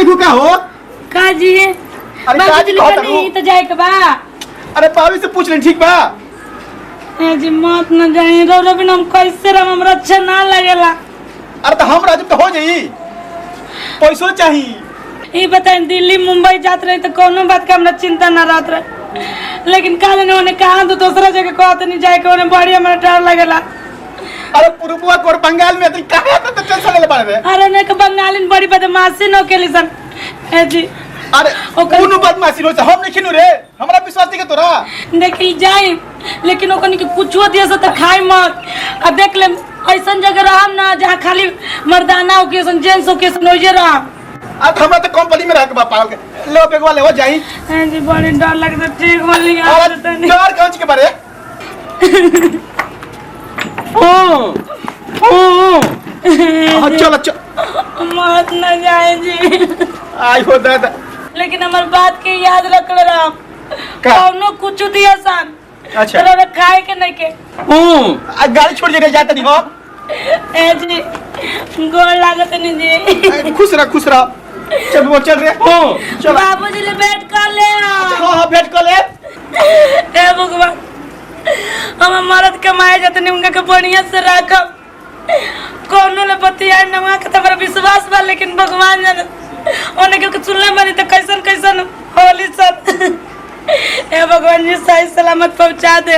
नहीं का हो का जी अरे बाबूजी का नहीं तो जाए के बा। अरे पावी से पूछ ले ठीक बा। ए जी मत न जाए रो बिना हम कैसे रह हमरा अच्छा ना लगेला। अरे तो हम राजू तो हो जाई पैसो चाहिए। ये बताएं दिल्ली मुंबई जात रहे तो कोनो बात का हमरा चिंता ना रहत रहे, लेकिन काल ने उन्हें कहा तो दूसरा जगह कहते नहीं जाए के उन्हें बड़ी हमरा डर लगेला। अरे पुरुबुआ कोर बंगाल में तो कहां तो टेंशन ले पड़े। अरे ने के बंगालिन बड़ी बदमाशी न केली सन। ए जी अरे कोनो बदमाशी नो हम नहीं खिनु रे हमरा विश्वास नहीं के तोरा देखिल जाए, लेकिन ओकनी के कुछो दिया से तो खाई मत। अब देख ले ऐसन जगह रहम ना जहां खाली मर्दाना हो के सन जेंट्स हो के सन ओजे रह। अब हमरा तो कंपनी में रह के पाल के लो बेगवा ले हो जाई। ए जी बड़ी डर लगता ठीक बोली यार डर कौन के बारे चल चल मत न जाए जी। आई हो दादा लेकिन हमार बात के याद रख ले राम कौनो कुछ दिया सन। अच्छा तेरा खाए के नहीं के गाड़ी छोड़ के जाता नहीं हो। ए जी गोड़ लागत नहीं जी। खुश रह चल वो चल रे चल बाबूजी ले बैठ कर ले हां भेंट कर ले। ए भगवान हम मरद कमाए जाते नहीं उनका के बढ़िया से रखब कोनो ले बतिया नवा के तमरा विश्वास बा, लेकिन भगवान जाने ओने के सुनले मारी तो कैसन कैसन होली सब। ए भगवान जी सही सलामत पहुंचा दे।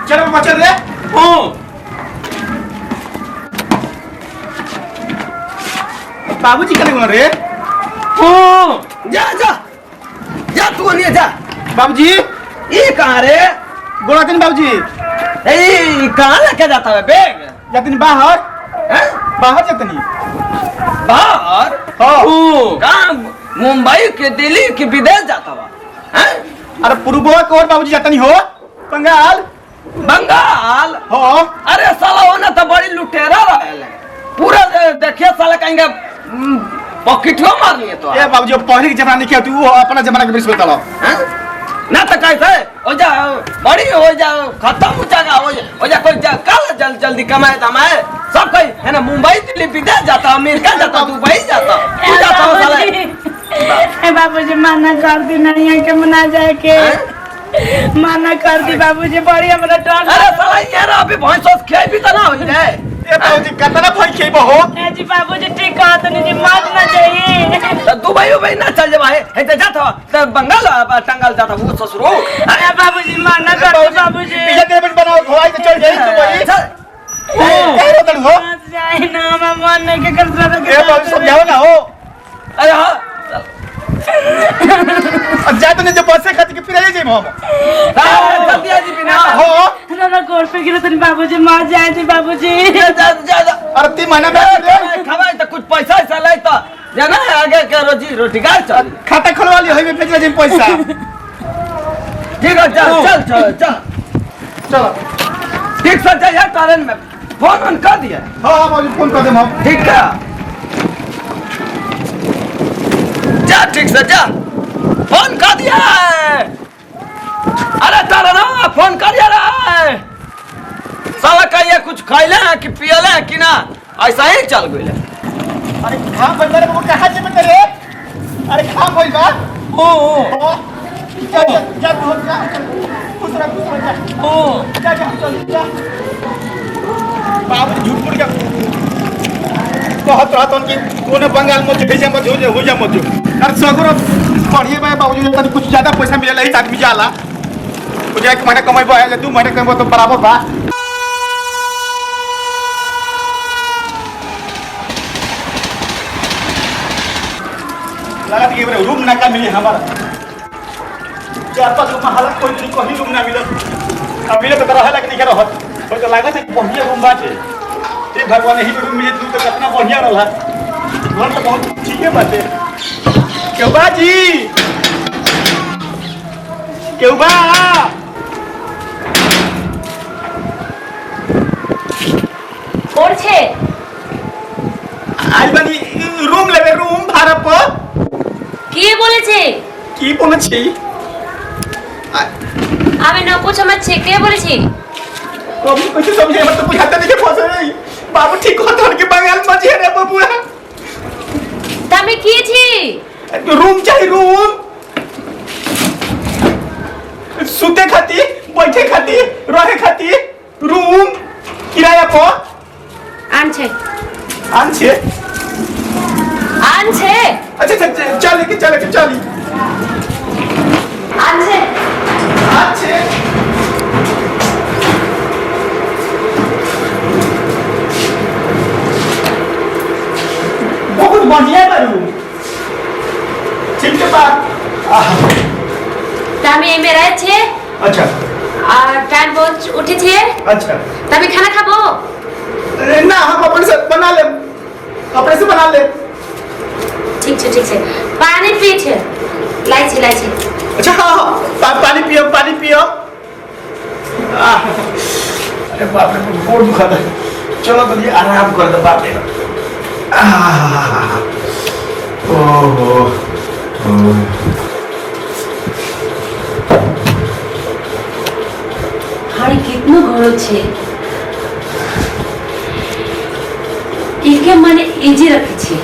चल बाबा चल रे बाबूजी कने बोल रे जा जा जा तू नहीं जा। बाबूजी ये कहाँ रे? गोला दिन बाबूजी ये कहाँ लेके जाता है बैग? जातनी बाहर हैं? बाहर जातनी बाहर? हां कहाँ? मुंबई के दिल्ली के विदेश जाता हुआ हैं? अरे पुरुबुआ कोर बाबूजी जातनी हो बंगाल बंगाल? हां अरे साला होना तो बड़ी लुटेरा रहल है पूरा देखिए साला कहेंगे पॉकेटो मार लिए तो। ए बाबूजी पहले के जमाने के तू अपना जमाना के बीच बताओ हैं? ना तो कैसे हो जा बड़ी हो जा खत्म हो जाएगा हो जा कोई कल जल्दी कमाए धमाए सब कोई है ना मुंबई दिल्ली विदेश जाता अमेरिका जाता दुबई जाता तू जाता हो साला। ए बाबूजी माना कर दी नहीं है के मना जाए के माना कर दी बाबूजी बड़ी हमरा डर। अरे साला यार अभी भैंस खाई भी तो ना हो जाए। ए बाबूजी कितना भाई खेबो हो। ए जी बाबूजी ठीक कहत नहीं जी मत ना जाइए। तो दुबई ना चल जा भाई है तो जाता तो बंगाल टंगाल जाता वो ससुरो। अरे बाबूजी माना कर दो बाबूजी पिज्जा टेबल बनाओ भवाई तो चल जाई दुबई ए रोदन हो मत जाए ना मैं मन नहीं के कर सकता। ए बाबूजी समझाओ ना हो। अरे हां अब जा तो नहीं जो बस से खत के फिर जाई हम जल्दी आ जी बिना हो ना गोड़ पे गिरे तनी बाबूजी मार जाए थे बाबूजी। जा अरे 3 महीना में खवाई तो कुछ पैसा ऐसा लाई तो जाना आगे के रोटी गाल चल खाता खोलवा लियो हई में भेज दे पैसा। ठीक है चल चलो ठीक से जा ट्रेन में फोन कर दिया। हां बाबूजी फोन कर देम हम ठीक है जा ठीक से जा फोन कर दिया। अरे तारा ना फोन कर दिया रे साला कहिए कुछ खैले हैं कि पियले हैं कि ना ऐसा ही चल गइले। अरे खा बंदर वो कहां से बंदर रे अरे खा कोई बा ओ जा खुश रह जा चल जा बाबू झूठ बोल के बहुत रात उनकी कोने बंगाल में भेजे मत हो जा मत अरे सगरो पढ़िए भाई बाबूजी तनी कुछ ज्यादा पैसा मिलेला ही आदमी जाला मुझे 1 महीना कमाई बा 2 महीना कमाई तो बराबर बा। लगा कि रूम ना का मिली हमारा 4-5 रूम हालत कोई नहीं कहीं रूम ना मिले अब मिले तो रहे लग नहीं कर रहत कोई तो लागत है बढ़िया रूम बाटे ए भगवान ही रूम मिले तू तो कितना बढ़िया रहला घर तो बहुत ठीक है बाटे। क्यों बाजी क्यों बा कोन छे आज बनी रूम लेबे रूम भाड़ा पर की बोले छे की बोले छी आवे न कुछ मत छे के बोले छी कभी कुछ समझे मत तो बुझाते नहीं के फंसे बाबू ठीक हो तो के बंगाल मजे रे बबुआ तमे की छी रूम चाहिए रूम सुते खाती बैठे खाती रहे खाती रूम किराया पर आन छे आन छे आन छे अच्छा चल के चली आन छे आन छे बहुत बढ़िया है रूम ठीक है बात तमे एमे रहे छे अच्छा और टाइम बहुत उठे छे अच्छा तमे खाना खाबो ना हम अपने से बना ले ठीक छे पानी पी छे लाई छे अच्छा हाँ पानी पियो अरे बाप रे बहुत दुखा था चलो तो ये आराम कर दो बाप रे ओहो हाड़ी कितनो घणो छे एके माने एजे रखे छे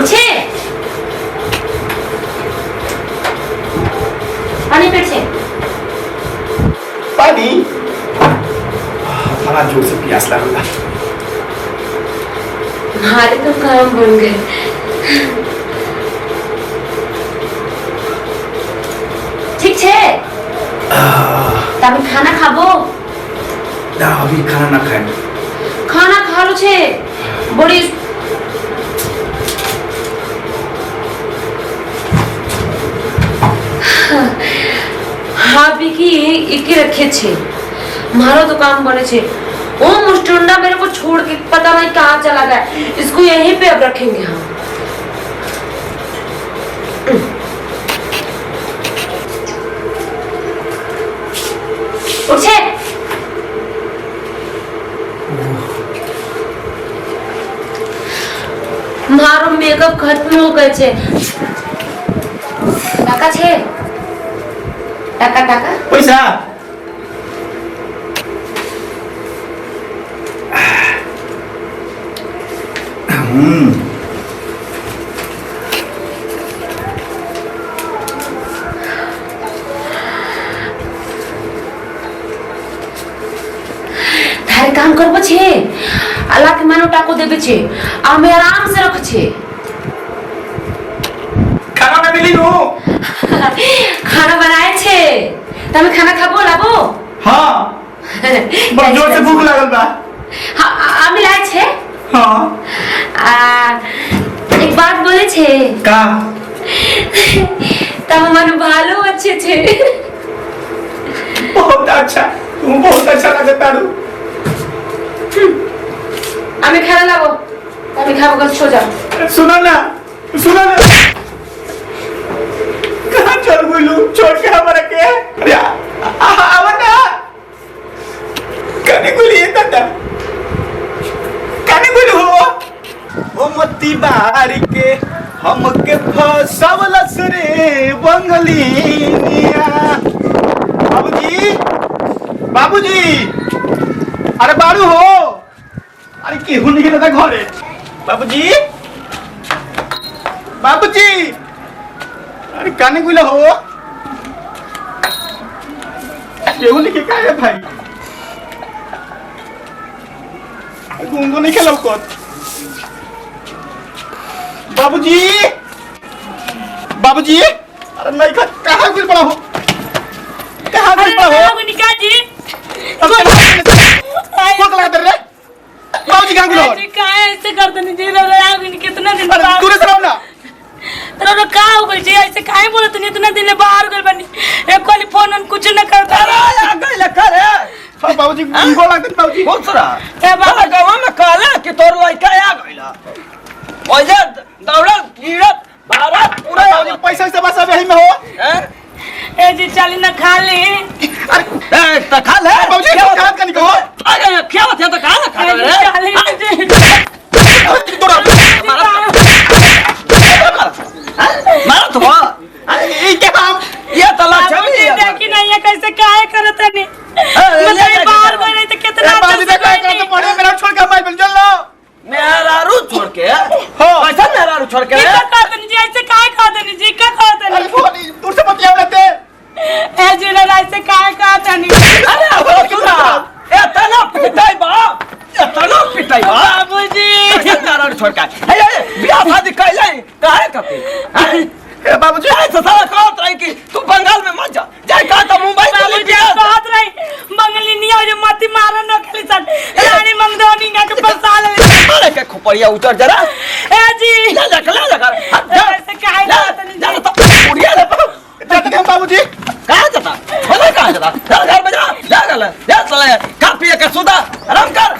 छे पानी पे छे पानी बड़ा जोर से प्यास लगा हमारे तो काम बन गए ठीक छे तमे खाना खाबो ना अभी खाना ना खाए खाना खा लो छे बड़ी हाँ बिकी एके रखे छे मारो तो काम बने छे ओ मुस्टुंडा मेरे को छोड़ के पता नहीं कहाँ चला गया इसको यहीं पे अब रखेंगे हम उठे मारो मेकअप खत्म हो गए छे टाका छे टाका पैसा थारे काम करबो छे अल्लाह के मानो टाको देबे छे आमे आराम से रख छे खाना ना मिली नो खाना बनाए छे तमे खाना खाबो लाबो हाँ बहुत जोर से भूख लगल बा हाँ आमे लाए छे हाँ एक बात बोले छे का तम मन भालो अच्छे छे बहुत अच्छा तुम बहुत अच्छा लगता रू आमे खाना लाबो तमे खाबो कस सो जा सुनो ना कहाँ चल गइलू छोड़ के हमारा के अरे आवा ना कने गुली दादा कने गुली हो ओ मत्ती बारी के हमके फसावलस रे बंगलिनिया बाबूजी अरे बारू हो अरे केहू नहीं रहता घरे बाबूजी अरे काने गुला हो केहू नहीं का है भाई गुंगो नहीं खेलो को बाबूजी अरे नहीं कहाँ गुल पड़ा हो निका जी कोक लगा दे रे बाबूजी कहाँ गुल हो काय ऐसे करते नहीं जी रे आग कितना दिन अरे दूर से रहो ना तोरा का हो गई जी ऐसे काहे बोलत नहीं इतना दिन बाहर गइल बनी एक कोली फोन on कुछ न करता अरे आ गई लखा रे हां बाबूजी गुंगो लगत बाबूजी बहुत सारा ए बाबा गांव में कहला कि तोर लड़का आ गइला ओजे दौड़त गिरत भारत पूरा बाबूजी पैसा से बस अब यही में हो हैं ए जी चली ना खा ली। ए तो खा ले बाबूजी क्या क्या का निको अरे क्या बात है तो खा ना खा ए ले जी चली ना जी। तोरा मारा तो ई के हम ये तला बाबूजी छवि देखी नहीं है कैसे काहे करत नहीं। मतलब बाहर गई नहीं तो कितना बाबूजी अच्छा देखा से कर तो पड़े मेरा छोड़ के मार चल लो मेरा रू छोड़ के हो ऐसा मेरा रू छोड़ के क्या कहते नहीं जी ऐसे काहे कहते नहीं जी क्या कहते अरे नहीं। फोन दूर से मत लेते ए जी ना ऐसे काहे कहते नहीं। अरे अब सुना ए तना पिटाई बा बाबूजी ऐसा मेरा रू छोड़ के ए बियाह शादी कैले काहे करते ए बाबूजी ऐसा साला कहत रही कि तू बंगाल में मत जा जाए कहा तो मुंबई बाबूजी दिल्ली बात रही मंगलिनिया जो मती मारन न खेली सन रानी मंगदौनी का के फसा ले। अरे के खोपड़िया उतर जरा ए जी ले ऐसे काहे कहते नहीं जा जी। तो उड़िया ले जाते हैं बाबूजी कहाँ जाता बोले कहाँ जाता घर में जा जा गल जा चले खा पिए के सुधा आराम कर